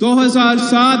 2007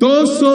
200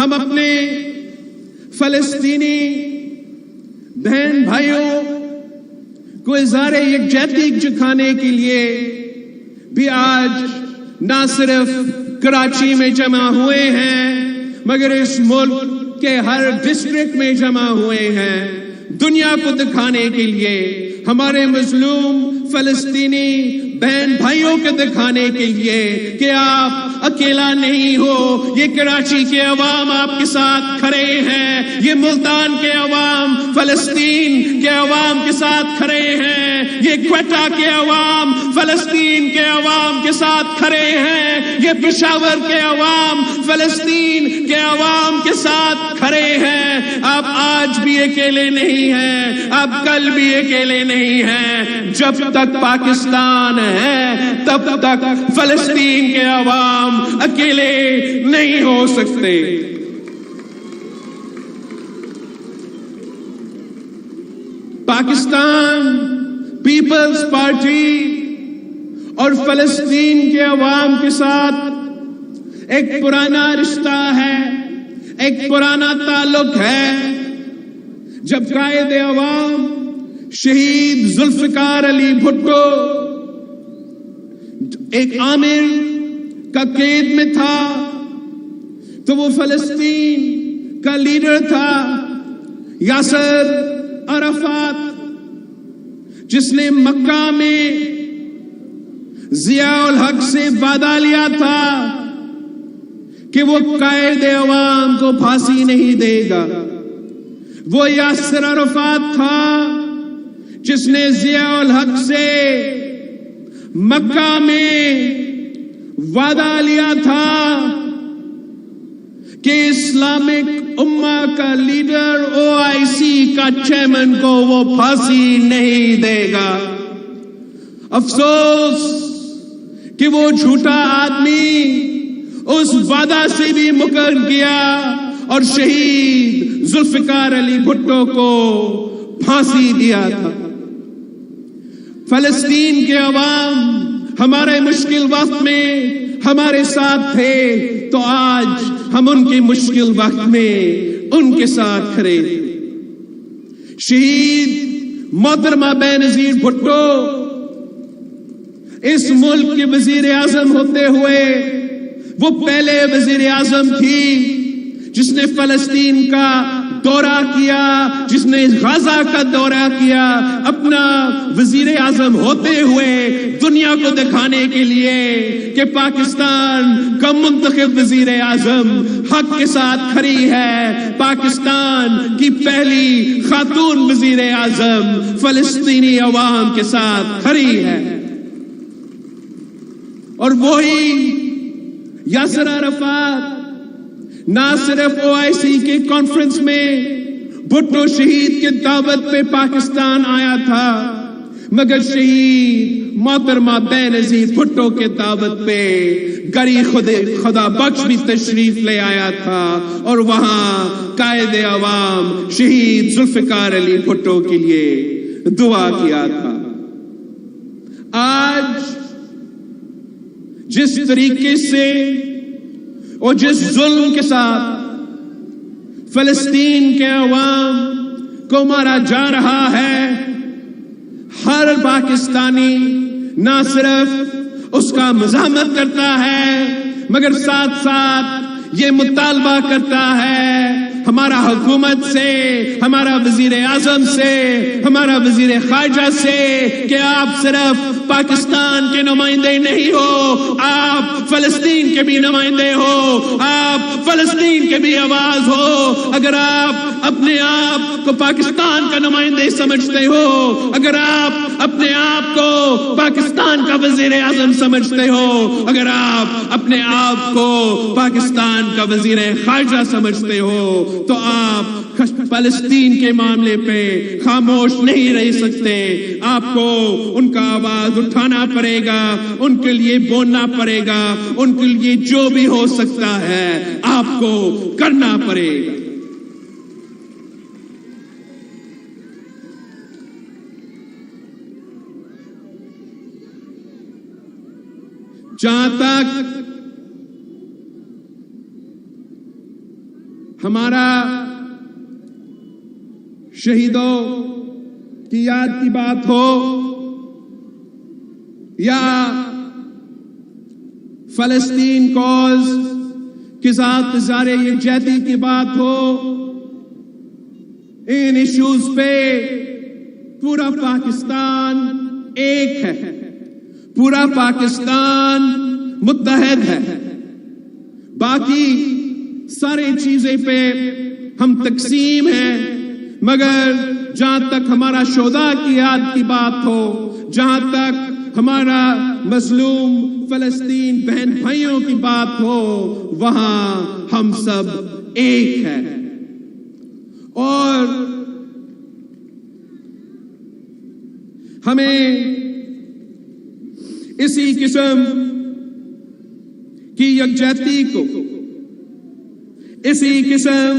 ہم اپنے فلسطینی بہن بھائیوں کو اظہار یکجہتی دکھانے کے لیے بھی آج نہ صرف کراچی میں جمع ہوئے ہیں مگر اس ملک کے ہر ڈسٹرکٹ میں جمع ہوئے ہیں، دنیا کو دکھانے کے لیے، ہمارے مظلوم فلسطینی بہن بھائیوں کو دکھانے کے لیے کہ آپ اکیلا نہیں ہو، یہ کراچی کے عوام آپ کے ساتھ کھڑے ہیں، یہ ملتان کے عوام فلسطین کے عوام کے ساتھ کھڑے ہیں، یہ کوئٹہ کے عوام فلسطین کے عوام کے ساتھ کھڑے ہیں، یہ پشاور کے عوام فلسطین کے عوام کے ساتھ کھڑے ہیں۔ آپ آج بھی اکیلے نہیں ہیں، آپ کل بھی اکیلے نہیں ہیں، جب تک پاکستان ہے تب تک فلسطین کے عوام اکیلے نہیں ہو سکتے۔ پاکستان پیپلز پارٹی اور فلسطین کے عوام کے ساتھ ایک پرانا رشتہ ہے، ایک پرانا تعلق ہے۔ جب قائد عوام شہید ذوالفقار علی بھٹو ایک عامر کا قید میں تھا تو وہ فلسطین کا لیڈر تھا یاسر عرفات، جس نے مکہ میں ضیاء الحق سے وعدہ لیا تھا کہ وہ قائد عوام کو پھانسی نہیں دے گا۔ وہ یاسر عرفات تھا جس نے ضیاء الحق سے مکہ میں وعدہ لیا تھا کہ اسلامک امہ کا لیڈر OIC کا چیئرمین کو وہ پھانسی نہیں دے گا۔ افسوس کہ وہ جھوٹا آدمی اس وعدہ سے بھی مکر گیا اور شہید ذوالفقار علی بھٹو کو پھانسی دیا تھا۔ فلسطین کے عوام ہمارے مشکل وقت میں ہمارے ساتھ تھے تو آج ہم ان کے مشکل وقت میں ان کے ساتھ کھڑے۔ شہید محترمہ بینظیر بھٹو اس ملک کے وزیر اعظم ہوتے ہوئے وہ پہلے وزیر اعظم تھی جس نے فلسطین کا دورہ کیا، جس نے غزہ کا دورہ کیا، اپنا وزیر اعظم ہوتے ہوئے دنیا کو دکھانے کے لیے کہ پاکستان کا منتخب وزیر اعظم حق کے ساتھ کھڑی ہے، پاکستان کی پہلی خاتون وزیر اعظم فلسطینی عوام کے ساتھ کھڑی ہے۔ اور وہی یاسر عرفات نہ صرف OIC کے کانفرنس میں بھٹو شہید کے دعوت پہ پاکستان آیا تھا مگر شہید محترمہ بینظیر بھٹو کے دعوت پہ گری خدا بخش بھی تشریف لے آیا تھا اور وہاں قائد عوام شہید ذوالفقار علی بھٹو کے لیے دعا کیا تھا۔ آج جس طریقے سے اور جس ظلم کے ساتھ فلسطین کے عوام کو مارا جا رہا ہے، ہر پاکستانی نہ صرف اس کا مزاحمت کرتا ہے مگر ساتھ ساتھ یہ مطالبہ کرتا ہے ہمارا حکومت سے، ہمارا وزیر اعظم سے، ہمارا وزیر خارجہ سے کہ آپ صرف پاکستان کے نمائندے نہیں ہو، آپ فلسطین کے بھی نمائندے ہو، آپ فلسطین کے بھی آواز ہو۔ اگر آپ اپنے آپ کو پاکستان کا نمائندے سمجھتے ہو، اگر آپ اپنے آپ کو پاکستان کا وزیر اعظم سمجھتے ہو، اگر آپ اپنے آپ کو پاکستان کا وزیر خارجہ سمجھتے ہو تو آپ فلسطین کے معاملے پہ خاموش نہیں رہ سکتے۔ آپ کو ان کا آواز اٹھانا پڑے گا، ان کے لیے بولنا پڑے گا، ان کے لیے جو بھی ہو سکتا ہے آپ کو کرنا پڑے گا۔ جہاں تک ہمارا شہیدوں کی یاد کی بات ہو یا فلسطین کاز کے ساتھ اظہار یکجہتی کی بات ہو، ان ایشوز پہ پورا پاکستان ایک ہے، پورا پاکستان متحد ہے۔ باقی ساری چیزیں پہ ہم تقسیم ہیں، مگر جہاں تک ہمارا شہداء کی یاد کی بات ہو، جہاں تک ہمارا مظلوم فلسطین بہن بھائیوں کی بات ہو، وہاں ہم سب ایک ہیں۔ اور ہمیں اسی قسم کی یکجہتی کو، اسی قسم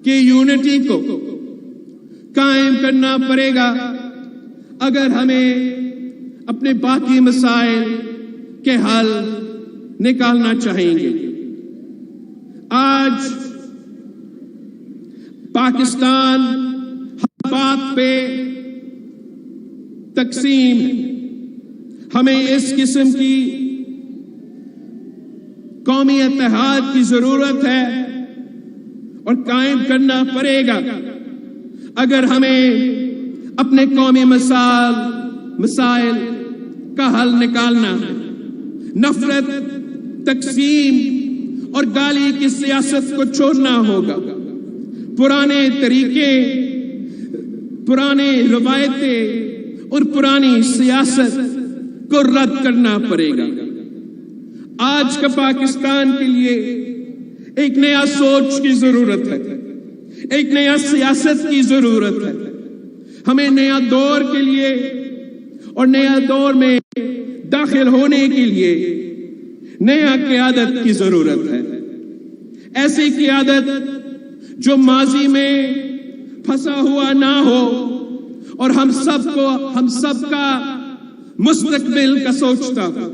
کی یونٹی کو قائم کرنا پڑے گا اگر ہمیں اپنے باقی مسائل کے حل نکالنا چاہیں گے۔ آج پاکستان ہر بات پہ تقسیم ہے۔ ہمیں اس قسم کی قومی اتحاد کی ضرورت ہے اور قائم کرنا پڑے گا اگر ہمیں اپنے قومی مسائل کا حل نکالنا ہے۔ نفرت، تقسیم اور گالی کی سیاست کو چھوڑنا ہوگا۔ پرانے طریقے، پرانے روایتیں اور پرانی سیاست کو رد کرنا پڑے گا۔ آج کا پاکستان کے لیے ایک نیا سوچ کی ضرورت ہے، ایک نیا سیاست کی ضرورت ہے۔ ہمیں نیا دور کے لیے اور نیا دور میں داخل ہونے کے لیے نیا قیادت کی ضرورت ہے۔ ایسی قیادت جو ماضی میں پھنسا ہوا نہ ہو اور ہم سب کا مستقبل کا سوچتا ہو۔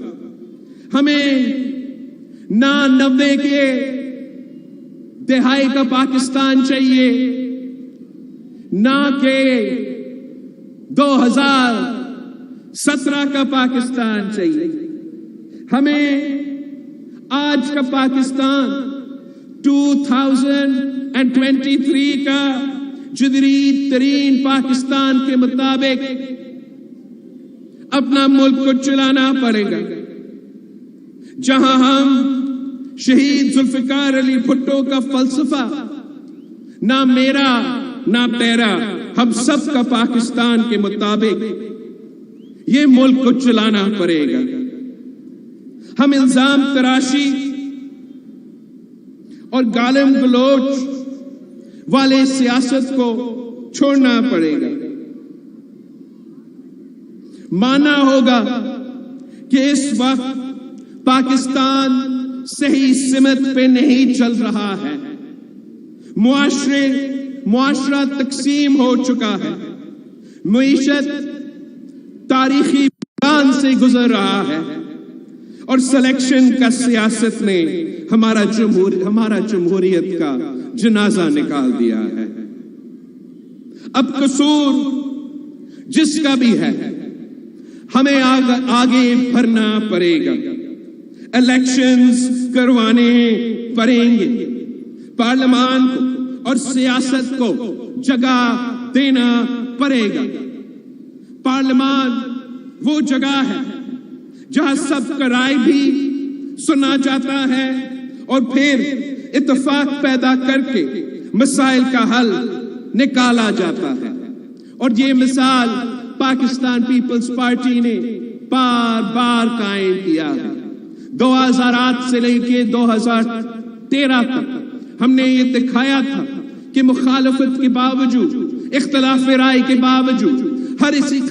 ہمیں نہ 90 کے دہائی کا پاکستان چاہیے، نہ کہ 2017 کا پاکستان چاہیے۔ ہمیں آج کا پاکستان 2023 کا جدید ترین پاکستان کے مطابق اپنا ملک کو چلانا پڑے گا، جہاں ہم شہید ذوالفقار علی بھٹو کا فلسفہ نہ میرا نہ تیرا، ہم سب کا پاکستان کے مطابق یہ ملک کو چلانا پڑے گا۔ ہم الزام تراشی اور گالم گلوچ والے سیاست کو چھوڑنا پڑے گا۔ ماننا ہوگا کہ اس وقت پاکستان صحیح سمت پہ نہیں چل رہا ہے۔ معاشرہ تقسیم ہو چکا ہے، معیشت تاریخی بحران سے گزر رہا ہے اور سلیکشن کا سیاست نے ہمارا جمہوریت کا جنازہ نکال دیا ہے۔ اب قصور جس کا بھی ہے، ہمیں آگے بڑھنا پڑے گا۔ الیکشنز کروانے پڑیں گے، پارلیمان کو اور سیاست کو جگہ دینا پڑے گا۔ پارلیمان وہ جگہ ہے جہاں سب کا رائے بھی سنا جاتا ہے اور پھر اتفاق پیدا کر کے مسائل کا حل نکالا جاتا ہے۔ اور یہ مثال پاکستان پیپلز پارٹی نے بار بار قائم کیا ہے۔ 2008 سے لے کے 2013 تک ہم نے یہ دکھایا تھا کہ مخالفت کے باوجود، اختلاف رائے کے باوجود،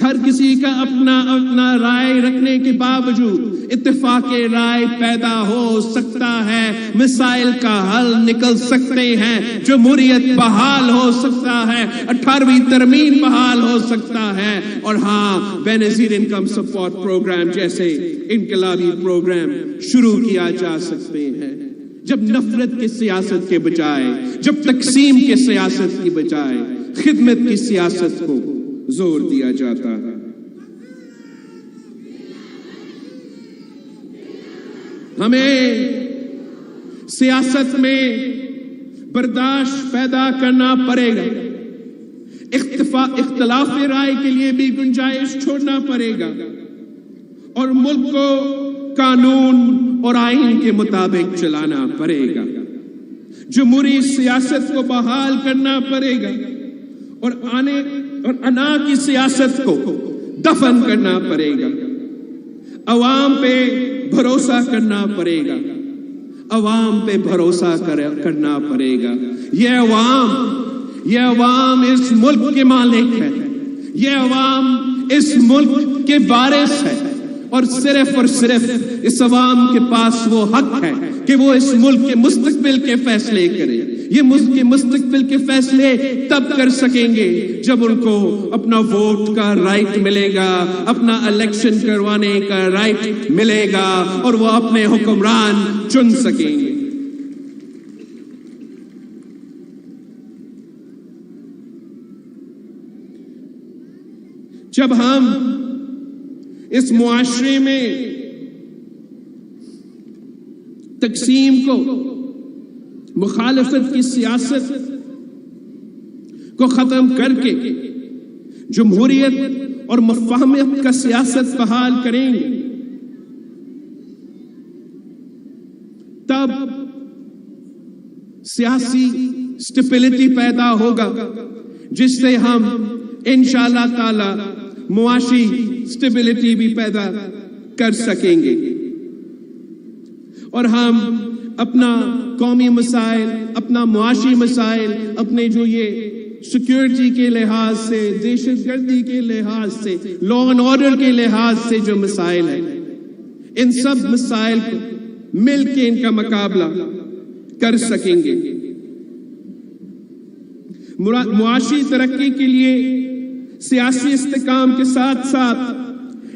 ہر کسی کا اپنا رائے رکھنے کے باوجود اتفاق رائے پیدا ہو سکتا ہے، مسائل کا حل نکل سکتے ہیں، جمہوریت بحال ہو سکتا ہے، 18ویں ترمیم بحال ہو سکتا ہے، اور ہاں بے نظیر انکم سپورٹ پروگرام جیسے انقلابی پروگرام شروع کیا جا سکتے ہیں۔ جب نفرت کی سیاست کے بجائے، جب تقسیم کی سیاست کی بجائے خدمت کی سیاست کو زور دیا جاتا ہے۔ ہمیں سیاست میں برداشت پیدا کرنا پڑے گا، اختلاف رائے کے لیے بھی گنجائش چھوڑنا پڑے گا، اور ملک کو قانون اور آئین کے مطابق چلانا پڑے گا۔ جمہوری سیاست کو بحال کرنا پڑے گا، اور انا کی سیاست کو دفن کرنا پڑے گا۔ عوام پہ بھروسہ کرنا پڑے گا، عوام پہ بھروسہ کرنا پڑے گا۔ یہ عوام اس ملک کے مالک ہے، یہ عوام اس ملک کے وارث ہے، اور صرف اس عوام کے پاس وہ حق ہے کہ وہ اس ملک کے مستقبل کے فیصلے کرے۔ یہ ملک کے مستقبل کے فیصلے تب کر سکیں گے جب ان کو اپنا ووٹ کا رائٹ ملے گا، اپنا الیکشن کروانے کا رائٹ ملے گا، اور وہ اپنے حکمران چن سکیں گے۔ جب ہم اس معاشرے میں تقسیم کو، مخالفت کی سیاست کو ختم کر کے جمہوریت اور مفاہمت کا سیاست بحال کریں گے، تب سیاسی اسٹیبلٹی پیدا ہوگا، جس سے ہم انشاءاللہ تعالی معاشی اسٹیبلٹی بھی پیدا کر سکیں گے، اور ہم اپنا قومی مسائل، اپنا معاشی مسائل، اپنے جو یہ سیکیورٹی کے لحاظ سے، دہشت گردی کے لحاظ سے، لا اینڈ آرڈر کے لحاظ سے جو مسائل ہیں، ان سب مسائل کو مل کے ان کا مقابلہ کر سکیں گے۔ معاشی ترقی کے لیے سیاسی استحکام کے ساتھ ساتھ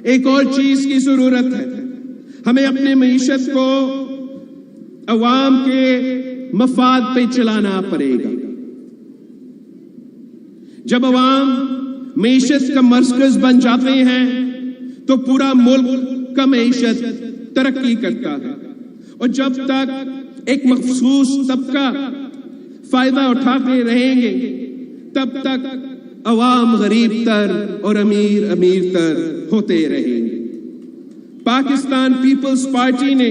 ایک اور چیز کی ضرورت ہے۔ ہمیں اپنے معیشت کو عوام کے مفاد پہ چلانا پڑے گا۔ جب عوام معیشت کا مرکز بن جاتے ہیں تو پورا ملک کا معیشت ترقی کرتا ہے، اور جب تک ایک مخصوص طبقہ فائدہ اٹھاتے رہیں گے تب تک عوام غریب تر اور امیر تر ہوتے رہیں گے۔ پاکستان پیپلز پارٹی نے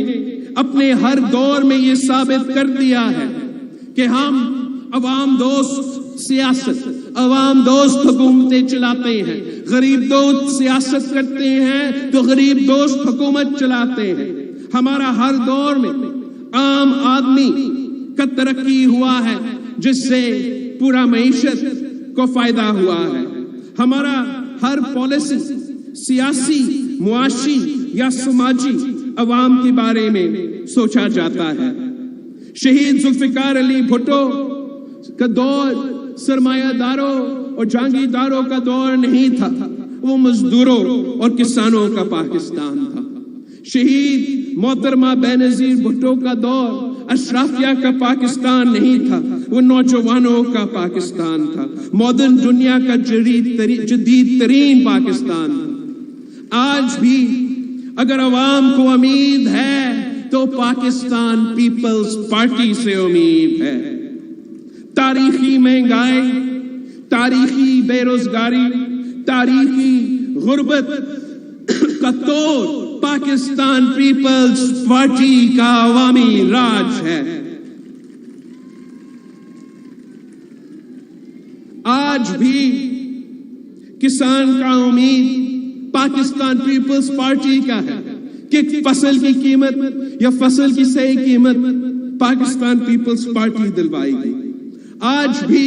اپنے ہر دور میں یہ ثابت کر دیا ہے کہ ہم عوام دوست سیاست، عوام دوست حکومتیں چلاتے ہیں، غریب دوست سیاست کرتے ہیں تو غریب دوست حکومت چلاتے ہیں۔ ہمارا ہر دور میں عام آدمی کا ترقی ہوا ہے، جس سے پورا معیشت کو فائدہ ہوا ہے۔ ہمارا ہر پالیسی، سیاسی، معاشی یا سماجی، عوام کے بارے میں سوچا جاتا ہے۔ شہید ذوالفقار علی بھٹو کا دور سرمایہ داروں اور جاگیرداروں کا دور نہیں تھا، وہ مزدوروں اور کسانوں کا پاکستان تھا۔ شہید محترمہ بینظیر بھٹو کا دور اشرافیہ کا پاکستان نہیں تھا، وہ نوجوانوں کا پاکستان تھا، ماڈرن دنیا کا جدید ترین پاکستان تھا۔ آج بھی اگر عوام کو امید ہے تو پاکستان پیپلز پارٹی سے امید ہے۔ تاریخی مہنگائی، تاریخی بے روزگاری، تاریخی غربت کا توڑ پاکستان پیپلز پارٹی کا عوامی راج ہے۔ آج بھی کسان کا امید پاکستان پیپلز پارٹی کا ہے کہ فصل کی قیمت یا فصل کی صحیح قیمت پاکستان پیپلز پارٹی دلوائے گی۔ آج بھی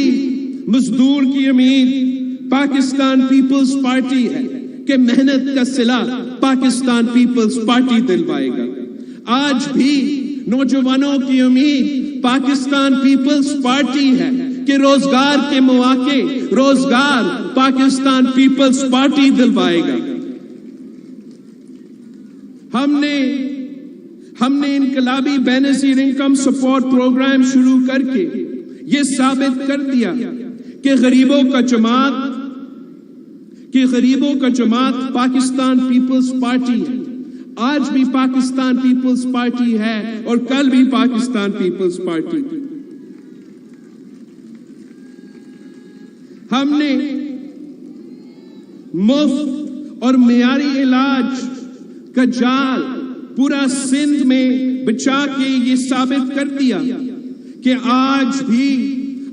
مزدور کی امید پاکستان پیپلز پارٹی ہے کہ محنت کا صلہ پاکستان پیپلز پارٹی دلوائے گا۔ آج بھی نوجوانوں کی امید پاکستان پیپلز پارٹی ہے کہ روزگار کے مواقع، روزگار پاکستان پیپلز پارٹی دلوائے گا۔ ہم نے انقلابی بے نظیر انکم سپورٹ پروگرام شروع کر کے یہ ثابت کر دیا کہ غریبوں کا جماعت پاکستان پیپلز پارٹی ہے. آج بھی پاکستان پیپلز پارٹی ہے اور کل بھی پاکستان پیپلز پارٹی. ہم نے مفت اور معیاری علاج کا جال پورا سندھ میں بچا کے یہ ثابت کر دیا کہ آج بھی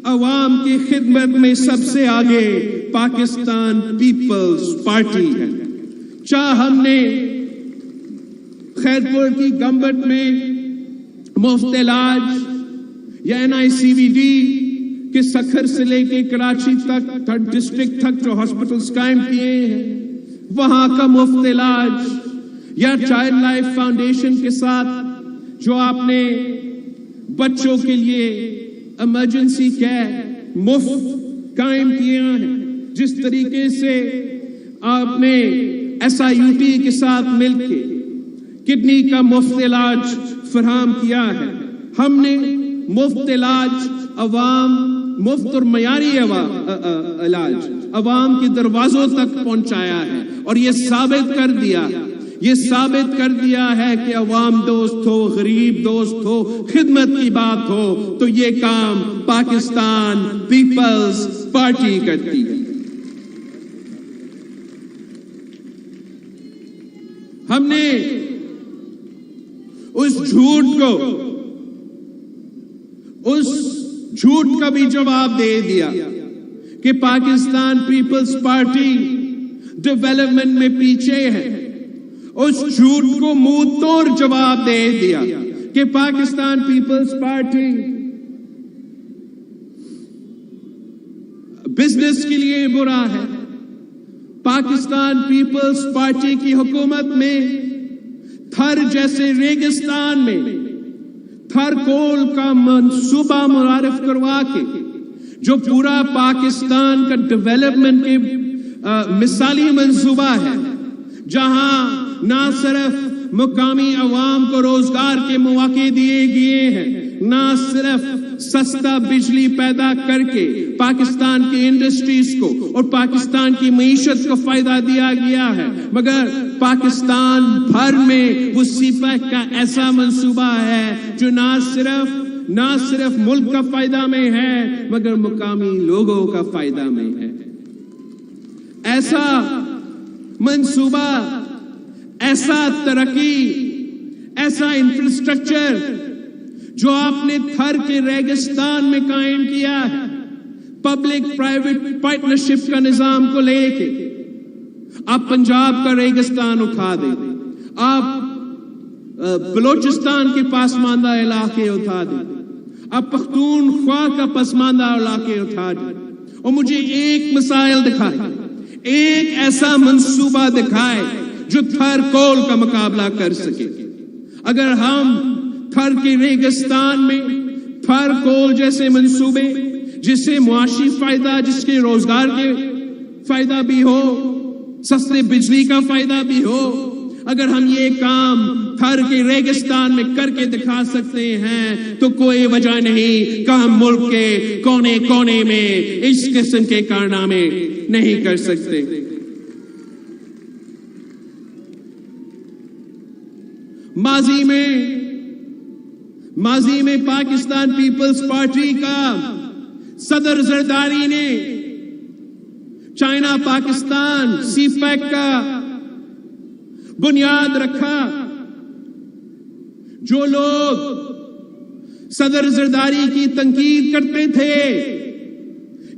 عوام کی خدمت میں سب سے آگے پاکستان پیپلز پارٹی ہے. چاہے ہم نے خیرپور کی گمبٹ میں مفت علاج یا NICVD کہ سکھر سے لے کے کراچی تک تھرڈ ڈسٹرکٹ تک جو ہاسپٹلز قائم کیے ہیں وہاں کا مفت علاج، یا چائلڈ لائف فاؤنڈیشن کے ساتھ جو آپ نے بچوں کے لیے ایمرجنسی کیئر مفت قائم کیا ہے، جس طریقے سے آپ نے SIUT کے ساتھ مل کے کڈنی کا مفت علاج فراہم کیا ہے. ہم نے مفت علاج مفت اور معیاری علاج عوام کے دروازوں تک پہنچایا ہے اور یہ ثابت کر دیا ہے کہ عوام دوست ہو، غریب دوست ہو، خدمت کی بات ہو تو یہ کام پاکستان پیپلز پارٹی کرتی ہے. ہم نے اس جھوٹ کا بھی جواب دے دیا کہ پاکستان پیپلز پارٹی ڈیولپمنٹ میں پیچھے ہے. اس جھوٹ کو منہ توڑ جواب دے دیا کہ پاکستان پیپلز پارٹی بزنس کے لیے برا ہے. پاکستان پیپلز پارٹی کی حکومت میں تھر جیسے ریگستان میں تھر کول کا منصوبہ متعارف کروا کے جو پورا پاکستان کا ڈیولپمنٹ کے مثالی منصوبہ ہے، جہاں نہ صرف مقامی عوام کو روزگار کے مواقع دیے گئے ہیں، نہ صرف سستا بجلی پیدا کر کے پاکستان کی انڈسٹریز کو اور پاکستان کی معیشت کو فائدہ دیا گیا ہے، مگر پاکستان بھر میں وہ CPEC کا ایسا منصوبہ ہے جو نہ صرف ملک کا فائدہ میں ہے مگر مقامی لوگوں کا فائدہ میں ہے. ایسا منصوبہ، ایسا ترقی، ایسا انفراسٹرکچر جو آپ نے تھر کے ریگستان میں قائم کیا ہے، پبلک پرائیویٹ پارٹنرشپ کا نظام کو لے کے آپ پنجاب کا ریگستان اٹھا دیں، آپ بلوچستان کے پسماندہ علاقے اٹھا دیں، آپ پختونخوا کا پسماندہ علاقے اٹھا دیں، اور مجھے ایک مثال دکھائے، ایک ایسا منصوبہ دکھائے جو تھر کول کا مقابلہ کر سکے. اگر ہم تھر کے ریگستان میں تھر کول جیسے منصوبے جس سے معاشی فائدہ، جس کے روزگار کے فائدہ بھی ہو، سستے بجلی کا فائدہ بھی ہو، اگر ہم یہ کام تھر کے ریگستان میں کر کے دکھا سکتے ہیں تو کوئی وجہ نہیں کہ ہم ملک کے کونے کونے میں اس قسم کے کارنامے نہیں کر سکتے. ماضی میں پاکستان پیپلز پارٹی کا صدر زرداری نے چائنا پاکستان CPEC کا بنیاد رکھا. جو لوگ صدر زرداری کی تنقید کرتے تھے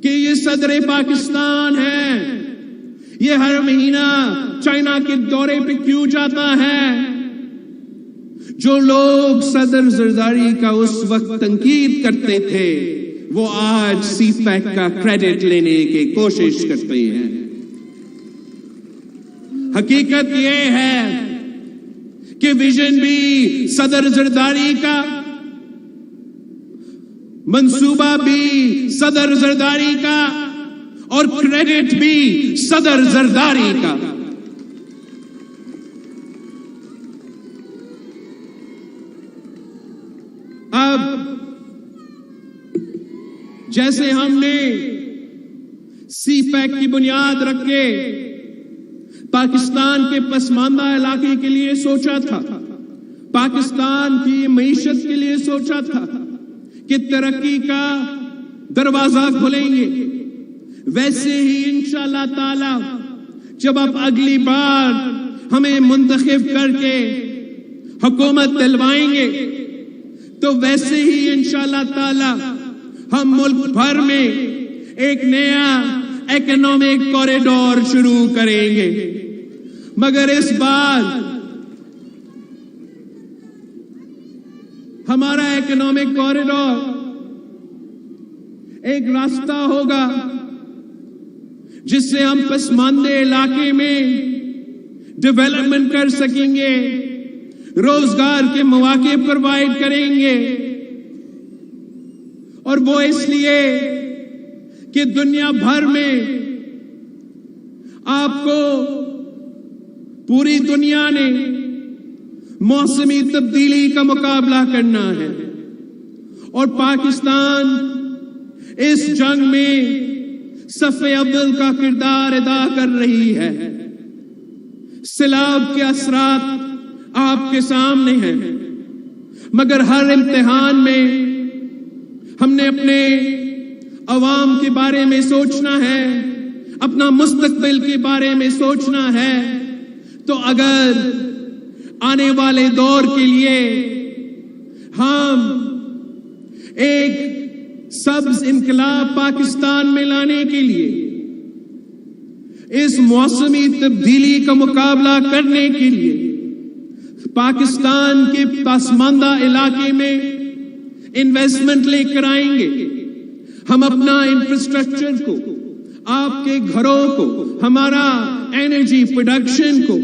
کہ یہ صدر پاکستان ہے، یہ ہر مہینہ چائنا کے دورے پہ کیوں جاتا ہے، جو لوگ صدر زرداری کا اس وقت تنقید کرتے تھے وہ آج CPEC کا کریڈٹ لینے کی کوشش کرتے ہیں. حقیقت یہ ہے کہ ویژن بھی صدر زرداری کا، منصوبہ بھی صدر زرداری کا، اور کریڈٹ بھی صدر زرداری کا. اب جیسے ہم نے سی پیک کی بنیاد رکھ کے پاکستان کے پسماندہ علاقے کے لیے سوچا تھا، پاکستان کی معیشت کے لیے سوچا تھا کہ ترقی کا دروازہ کھولیں گے، ویسے ہی انشاءاللہ تعالی جب اب اگلی بار ہمیں منتخب کر کے حکومت دلوائیں گے تو ویسے ہی انشاءاللہ تعالی ہم ملک بھر میں ایک نیا اکنامک کوریڈور شروع کریں گے۔ مگر اس بار ہمارا اکنامک کوریڈور ایک راستہ ہوگا جس سے ہم پسماندہ علاقے میں ڈیولپمنٹ کر سکیں گے، روزگار کے مواقع پرووائڈ کریں گے، اور وہ اس لیے کہ دنیا بھر میں آپ کو پوری دنیا نے موسمی تبدیلی کا مقابلہ کرنا ہے، اور پاکستان اس جنگ میں صف اول کا کردار ادا کر رہی ہے۔ سیلاب کے اثرات آپ کے سامنے ہیں، مگر ہر امتحان میں ہم نے اپنے عوام کے بارے میں سوچنا ہے، اپنا مستقبل کے بارے میں سوچنا ہے۔ تو اگر آنے والے دور کے لیے ہم ایک سبز انقلاب پاکستان میں لانے کے لیے، اس موسمی تبدیلی کا مقابلہ کرنے کے لیے پاکستان کے پسماندہ علاقے میں انویسٹمنٹ لے کر آئیں گے، ہم اپنا انفراسٹرکچر کو، آپ کے گھروں کو، ہمارا انرجی پروڈکشن کو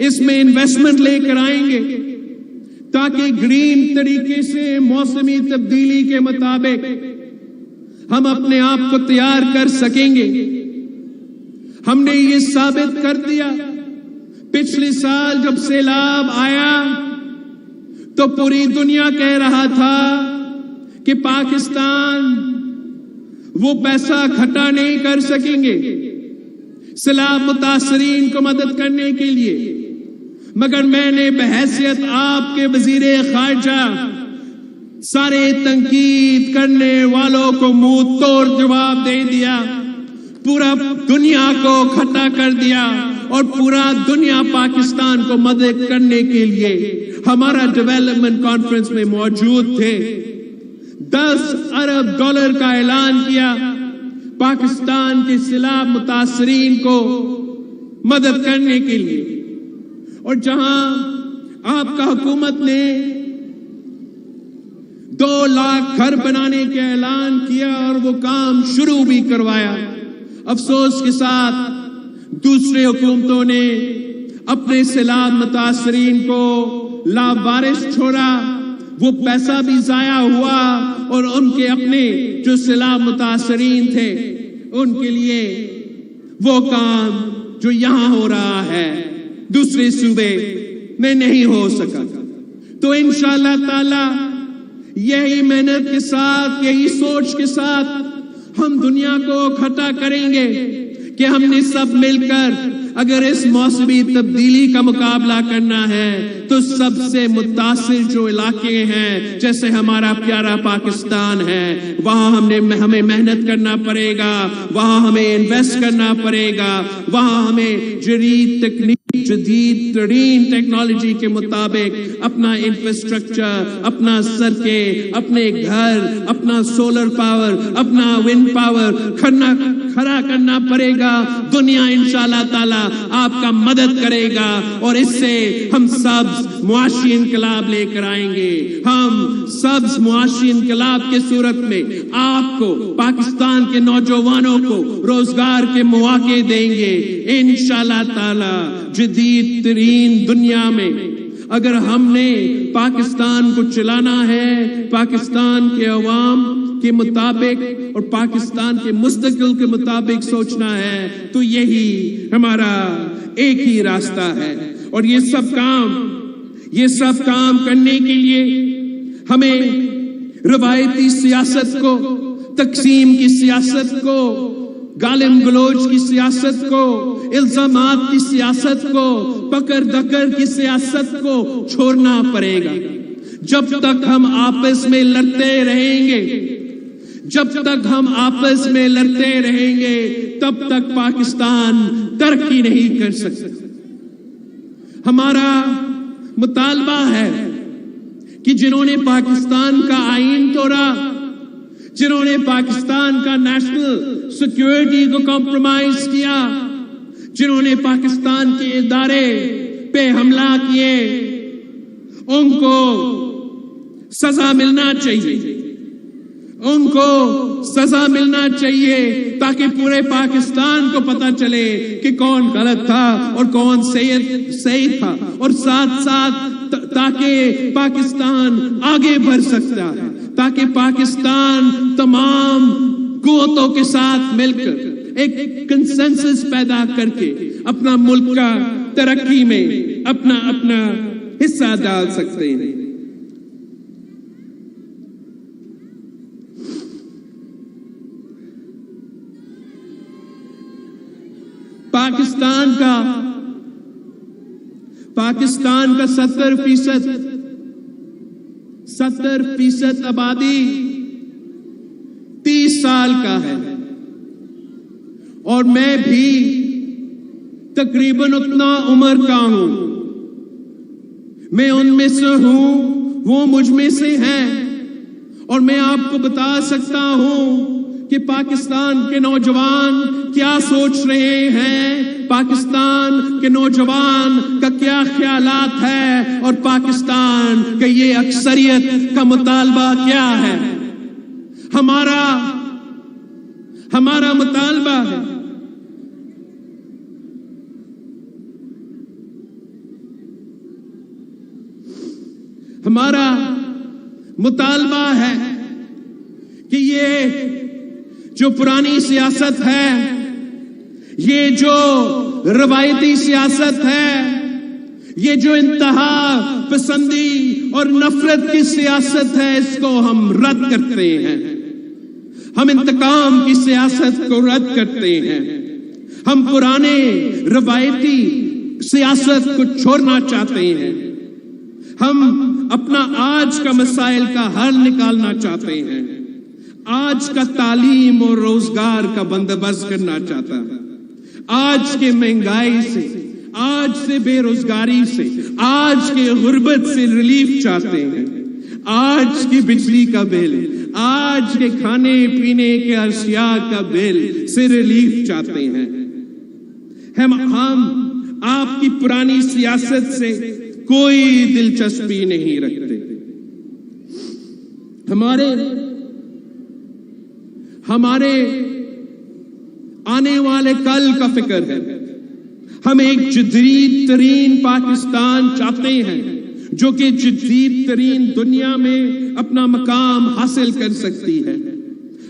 اس میں انویسٹمنٹ لے کر آئیں گے تاکہ گرین طریقے سے موسمی تبدیلی کے مطابق ہم اپنے آپ کو تیار کر سکیں گے۔ ہم نے یہ ثابت کر دیا، پچھلے سال جب سیلاب آیا تو پوری دنیا کہہ رہا تھا کہ پاکستان وہ پیسہ اکٹھا نہیں کر سکیں گے سیلاب متاثرین کو مدد کرنے کے لیے، مگر میں نے بحیثیت آپ کے وزیر خارجہ سارے تنقید کرنے والوں کو منہ توڑ جواب دے دیا، پورا دنیا کو اکٹھا کر دیا، اور پورا دنیا پاکستان کو مدد کرنے کے لیے ہمارا ڈیولپمنٹ کانفرنس میں موجود تھے۔ 10 ارب ڈالر کا اعلان کیا پاکستان کے سیلاب متاثرین کو مدد کرنے کے لیے، اور جہاں آپ کا حکومت نے 2 لاکھ گھر بنانے کا اعلان کیا اور وہ کام شروع بھی کروایا، افسوس کے ساتھ دوسرے حکومتوں نے اپنے سیلاب متاثرین کو لاوارث چھوڑا، وہ پیسہ بھی ضائع ہوا، اور ان کے اپنے جو سیلاب متاثرین تھے ان کے لیے وہ کام جو یہاں ہو رہا ہے دوسرے صوبے میں نہیں ہو سکا۔ تو انشاءاللہ تعالی یہی محنت کے ساتھ، یہی سوچ کے ساتھ ہم دنیا کو اکٹھا کریں گے کہ ہم نے سب مل کر اگر اس موسمی تبدیلی کا مقابلہ کرنا ہے تو سب سے متاثر جو علاقے ہیں جیسے ہمارا پیارا پاکستان ہے، وہاں ہمیں محنت کرنا پڑے گا، وہاں ہمیں انویسٹ کرنا پڑے گا، وہاں ہمیں جدید ترین ٹیکنالوجی کے مطابق اپنا انفراسٹرکچر، اپنا سڑکیں، اپنے گھر، اپنا سولر پاور، اپنا ونڈ پاور کھڑا کرنا پڑے گا۔ دنیا انشاءاللہ تعالی آپ کا مدد کرے گا، اور اس سے ہم سبز معاشی انقلاب لے کر آئیں گے۔ ہم سبز معاشی انقلاب کے صورت میں آپ کو، پاکستان کے نوجوانوں کو روزگار کے مواقع دیں گے انشاءاللہ تعالی۔ جدید ترین دنیا میں اگر ہم نے پاکستان کو چلانا ہے پاکستان کے عوام کے مطابق اور پاکستان کے مستقبل کے مطابق سوچنا ہے تو یہی ہمارا ایک ہی راستہ ہے، اور یہ سب کام کرنے کے لیے ہمیں روایتی سیاست کو، تقسیم کی سیاست کو، گالم گلوچ کی سیاست کو، الزامات کی سیاست کو، پکڑ دکڑ کی سیاست کو چھوڑنا پڑے گا۔ جب تک ہم آپس میں لڑتے رہیں گے، جب تک ہم آپس میں لڑتے رہیں گے، تب تک پاکستان ترقی نہیں کر سکتا۔ ہمارا مطالبہ ہے کہ جنہوں نے پاکستان کا آئین توڑا، جنہوں نے پاکستان کا نیشنل سیکیورٹی کو کمپرومائز کیا، جنہوں نے پاکستان کے ادارے پہ حملہ کیے، ان کو سزا ملنا چاہیے، ان کو سزا ملنا چاہیے، تاکہ پورے پاکستان کو پتا چلے کہ کون غلط تھا اور کون صحیح تھا، اور ساتھ ساتھ تاکہ پاکستان آگے بڑھ سکتا ہے، تاکہ پاکستان تمام قوتوں کے ساتھ مل کر ایک کنسنسس پیدا کر کے اپنا ملک کا ترقی میں اپنا حصہ ڈال سکتے ہیں۔ پاکستان کا 70% آبادی 30 سال کا ہے، اور میں بھی تقریباً اتنا عمر کا ہوں۔ میں ان میں سے ہوں، وہ مجھ میں سے ہیں، اور میں آپ کو بتا سکتا ہوں کہ پاکستان کے نوجوان کیا سوچ رہے ہیں، پاکستان کے نوجوان کا کیا خیالات ہے، اور پاکستان کا یہ اکثریت کا مطالبہ کیا ہے۔ ہمارا مطالبہ ہے کہ یہ جو پرانی سیاست ہے، یہ جو روایتی سیاست ہے، یہ جو انتہا پسندی اور نفرت کی سیاست ہے، اس کو ہم رد کرتے ہیں۔ ہم انتقام کی سیاست کو رد کرتے ہیں۔ ہم پرانے روایتی سیاست کو چھوڑنا چاہتے ہیں۔ ہم اپنا آج کا مسائل کا حل نکالنا چاہتے ہیں۔ آج کا تعلیم اور روزگار کا بندوبست کرنا چاہتا ہے۔ آج کے مہنگائی سے، آج سے بے روزگاری سے، آج کے غربت سے ریلیف چاہتے ہیں۔ آج کی بجلی کا بل، آج کے کھانے پینے کے اشیاء کا بل سے ریلیف چاہتے ہیں۔ ہم آپ کی پرانی سیاست سے کوئی دلچسپی نہیں رکھتے۔ ہمارے آنے والے کل کا فکر ہے۔ ہم ایک جدید ترین پاکستان چاہتے ہیں، جو کہ جدید ترین دنیا میں اپنا مقام حاصل کر سکتی ہے۔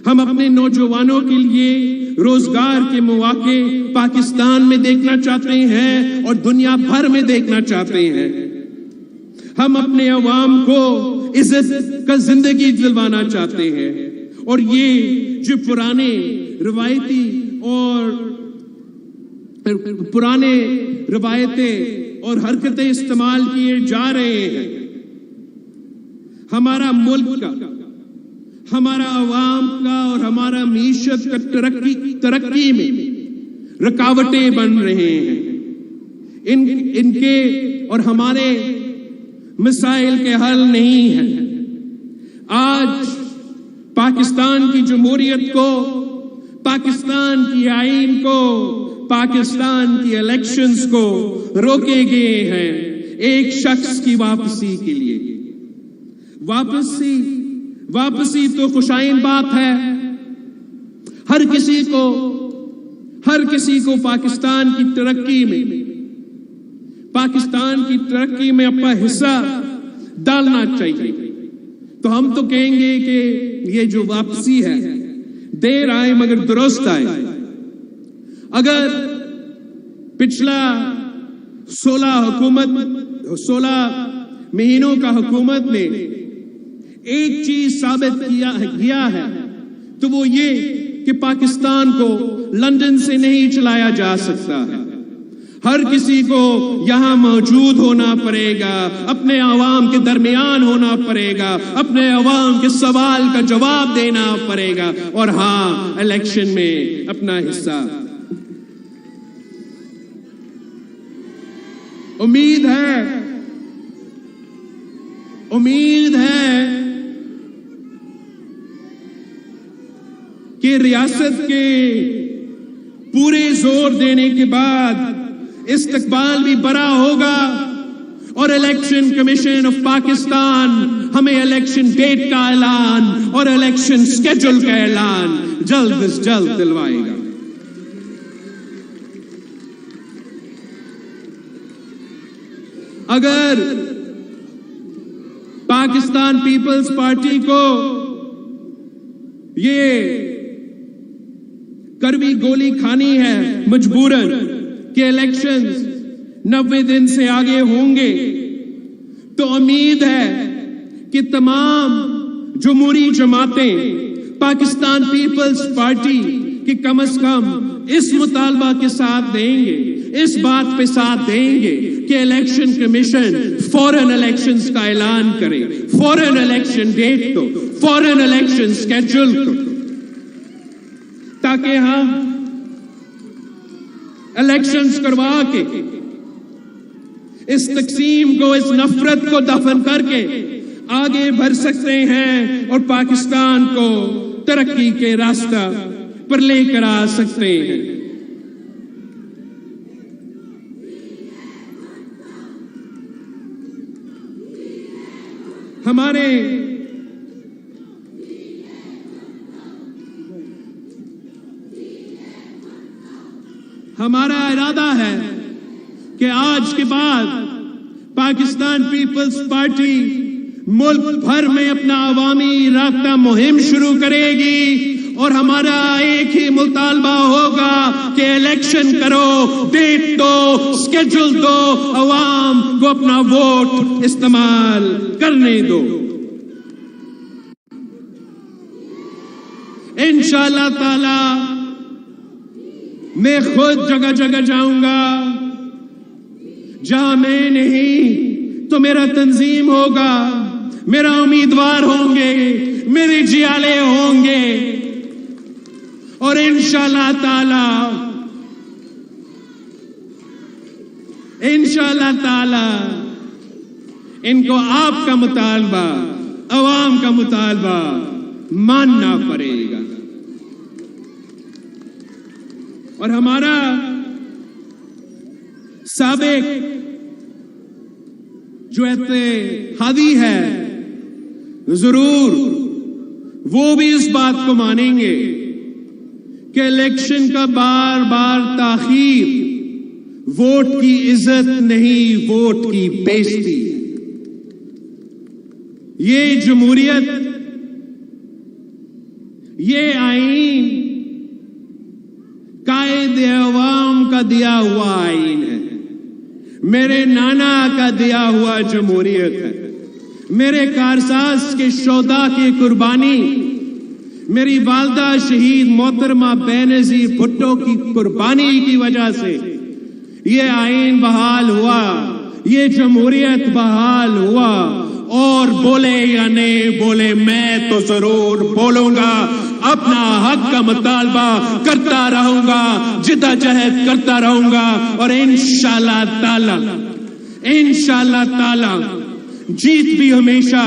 ہم اپنے نوجوانوں کے لیے روزگار کے مواقع پاکستان میں دیکھنا چاہتے ہیں اور دنیا بھر میں دیکھنا چاہتے ہیں۔ ہم اپنے عوام کو عزت کا زندگی دلوانا چاہتے ہیں، اور یہ جو پرانے روایتیں اور حرکتیں استعمال کیے جا رہے ہیں، ہمارا ملک کا، ہمارا عوام کا اور ہمارا معیشت کا ترقی میں رکاوٹیں بن رہے ہیں۔ ان کے اور ہمارے مسائل کے حل نہیں ہیں۔ آج پاکستان کی جمہوریت کو، پاکستان کی آئین کو، پاکستان کی الیکشنز کو روکے گئے ہیں ایک شخص کی واپسی کے لیے۔ واپسی تو خوشائن بات ہے۔ ہر کسی کو پاکستان کی ترقی میں اپنا حصہ ڈالنا چاہیے۔ تو ہم تو کہیں گے کہ یہ جو واپسی ہے، دیر آئے مگر درست آئے۔ اگر پچھلا 16 مہینوں کا حکومت نے ایک چیز ثابت کیا ہے تو وہ یہ کہ پاکستان کو لندن سے نہیں چلایا جا سکتا ہے. ہر کسی کو یہاں موجود ہونا پڑے گا، اپنے عوام کے درمیان ہونا پڑے گا، اپنے عوام کے سوال کا جواب دینا پڑے گا، اور ہاں الیکشن میں اپنا حصہ. امید ہے کہ ریاست کے پورے زور دینے کے بعد استقبال بھی بڑا ہوگا، اور الیکشن کمیشن آف پاکستان ہمیں الیکشن ڈیٹ کا اعلان اور الیکشن سکیڈول کا اعلان جلد از جلد دلوائے گا. اگر پاکستان پیپلز پارٹی کو یہ کڑوی گولی کھانی ہے مجبوراً کہ الیکشنز 90 دن سے آگے ہوں گے، تو امید ہے کہ تمام جمہوری جماعتیں پاکستان پیپلز پارٹی کہ کم از کم اس مطالبہ کے ساتھ دیں گے، اس بات پہ ساتھ دیں گے کہ الیکشن کمیشن فوراً الیکشنز کا اعلان کرے، فوراً الیکشن ڈیٹ کو، فوراً الیکشن سکیڈول کو، تاکہ ہم الیکشنز کروا کے اس تقسیم کو، اس نفرت کو دفن کر کے آگے بڑھ سکتے ہیں اور پاکستان کو ترقی کے راستہ پر لے کر آ سکتے ہیں. ہمارا ارادہ ہے کہ آج کے بعد پاکستان پیپلز پارٹی ملک بھر میں اپنا عوامی رابطہ مہم شروع کرے گی، اور ہمارا ایک ہی مطالبہ ہوگا کہ الیکشن کرو، ڈیٹ دو، سکیڈول دو، عوام کو اپنا ووٹ استعمال کرنے دو. انشاءاللہ تعالی میں خود جگہ جگہ جاؤں گا، جہاں میں نہیں تو میرا تنظیم ہوگا، میرا امیدوار ہوں گے، میرے جیالے ہوں گے، اور انشاءاللہ تعالی ان کو آپ کا مطالبہ، عوام کا مطالبہ ماننا پڑے گا. اور ہمارا سابق جو اتحادی ہے ضرور وہ بھی اس بات کو مانیں گے کہ الیکشن کا بار بار تاخیر ووٹ کی عزت نہیں، ووٹ کی بےعزتی. یہ جمہوریت، یہ آئین قائد عوام کا دیا ہوا آئین ہے، میرے نانا کا دیا ہوا جمہوریت ہے، میرے کارساز کے شہداء کی قربانی، میری والدہ شہید محترمہ بینظیر بھٹو کی قربانی کی وجہ سے یہ آئین بحال ہوا، یہ جمہوریت بحال ہوا. اور بولے یا نہیں بولے، میں تو ضرور بولوں گا، اپنا حق کا مطالبہ کرتا رہوں گا، جدوجہد کرتا رہوں گا، اور انشاءاللہ تعالی جیت بھی ہمیشہ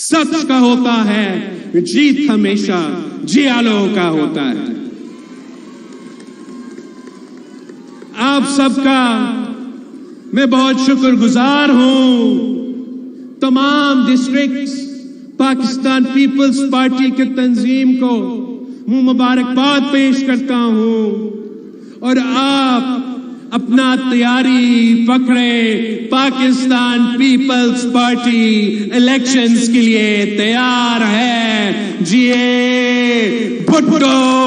سچ کا ہوتا ہے، جیت ہمیشہ جیالوں کا ہوتا ہے. آپ سب کا میں بہت شکر گزار ہوں. تمام ڈسٹرکٹس پاکستان پیپلز پارٹی کے تنظیم کو مبارکباد پیش کرتا ہوں، اور آپ اپنا تیاری پکڑے، پاکستان پیپلز پارٹی الیکشنز کے لیے تیار ہے. جیے بھٹو.